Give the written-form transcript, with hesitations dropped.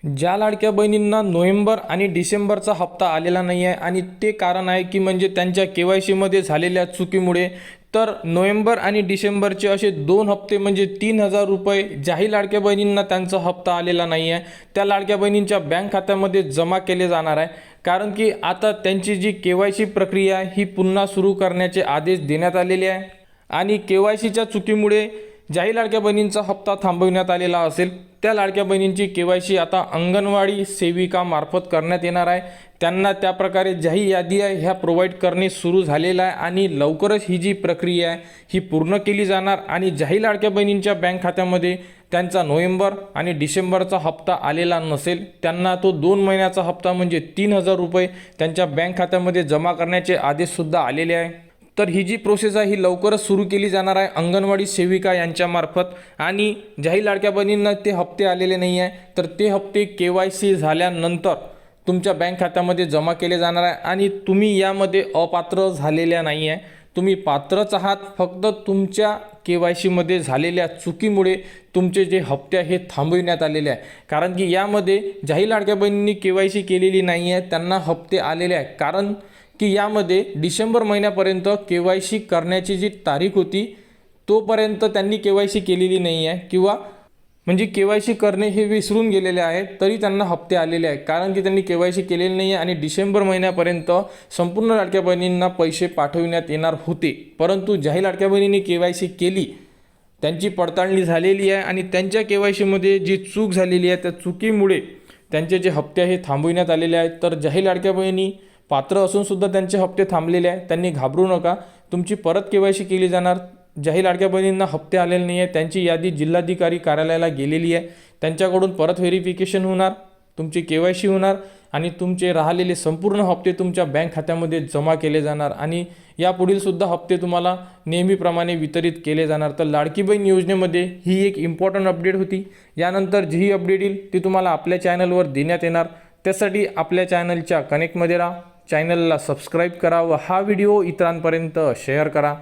ज्या लाडक्या बहिणींना नोव्हेंबर आणि डिसेंबरचा हप्ता आलेला नाही आहे आणि ते कारण आहे की म्हणजे त्यांच्या KYC झालेल्या चुकीमुळे, तर नोव्हेंबर आणि डिसेंबरचे असे 2 हप्ते म्हणजे 3,000 रुपये ज्याही लाडक्या बहिणींना त्यांचा हप्ता आलेला नाही आहे त्या लाडक्या बहिणींच्या बँक खात्यामध्ये जमा केले जाणार आहे। कारण की आता त्यांची जी KYC प्रक्रिया आहे ही पुन्हा सुरू करण्याचे आदेश देण्यात आलेले आहे आणि KYCच्या चुकीमुळे ज्याही लाडक्या बहिणींचा हप्ता थांबविण्यात आलेला असेल त्या लाडक्या बहिणींची KYC आता अंगणवाडी सेविका मार्फत करण्यात येणार आहे। त्यांना त्या प्रकारे ज्याही यादी आहे ह्या प्रोव्हाइड करणे सुरू झालेला आहे आणि लवकरच ही जी प्रक्रिया आहे ही पूर्ण केली जाणार आणि ज्याही लाडक्या बहिणींच्या बँक खात्यामध्ये त्यांचा नोव्हेंबर आणि डिसेंबरचा हप्ता आलेला नसेल त्यांना तो 2 महिन्याचा हप्ता म्हणजे 3,000 रुपये त्यांच्या बँक खात्यामध्ये जमा करण्याचे आदेशसुद्धा आलेले आहे। तर ही जी प्रोसेस आहे ही लवकरच सुरू केली जाणार आहे अंगणवाडी सेविका यांच्यामार्फत आणि ज्याही लाडक्या बहिणींना ते हप्ते आलेले नाही आहे तर ते हप्ते KYC झाल्यानंतर तुमच्या बँक खात्यामध्ये जमा केले जाणार आहे आणि तुम्ही यामध्ये अपात्र झालेल्या नाही आहे, तुम्ही पात्रच आहात। फक्त तुमच्या KYC झालेल्या चुकीमुळे तुमचे जे हप्ते हे थांबविण्यात आलेले आहे। कारण की यामध्ये ज्याही लाडक्या बहिणींनी KYC केलेली नाही आहे त्यांना हप्ते आलेले आहे, कारण की यामध्ये डिसेंबर महिन्यापर्यंत KYC करण्याची जी तारीख होती तोपर्यंत त्यांनी KYC केलेली नाही आहे किंवा म्हणजे KYC करणे हे विसरून गेलेले आहेत तरी त्यांना हप्ते आलेले आहेत, कारण की त्यांनी KYC केलेले नाही आहे आणि डिसेंबर महिन्यापर्यंत संपूर्ण लाडक्या बहिणींना पैसे पाठविण्यात येणार होते। परंतु ज्याही लाडक्या बहिणींनी KYC केली त्यांची पडताळणी झालेली आहे आणि त्यांच्या KYC जी चूक झालेली आहे त्या चुकीमुळे त्यांचे जे हप्ते हे थांबविण्यात आलेले आहेत। तर ज्याही लाडक्या बहिणी पात्र असून सुद्धा त्यांचे हप्ते थांबलेले आहेत त्यांनी घाबरू नका, तुमची परत KYC केली जाणार। ज्याही लाडक्या बहिणींना हप्ते आलेले नाही आहे त्यांची यादी जिल्हाधिकारी कार्यालयाला गेलेली आहे, त्यांच्याकडून परत व्हेरिफिकेशन होणार, तुमची KYC होणार आणि तुमचे राहिलेले संपूर्ण हप्ते तुमच्या बँक खात्यामध्ये जमा केले जाणार आणि यापुढील सुद्धा हप्ते तुम्हाला नेहमीप्रमाणे वितरित केले जाणार। तर लाडकी बहीण योजनेमध्ये ही एक इम्पॉर्टंट अपडेट होती। यानंतर जी अपडेट येईल ती तुम्हाला आपल्या चॅनलवर देण्यात येणार, त्यासाठी आपल्या चॅनलच्या कनेक्टमध्ये राहा, चॅनलला सबस्क्राईब करा व हा व्हिडिओ इतरांपर्यंत शेअर करा।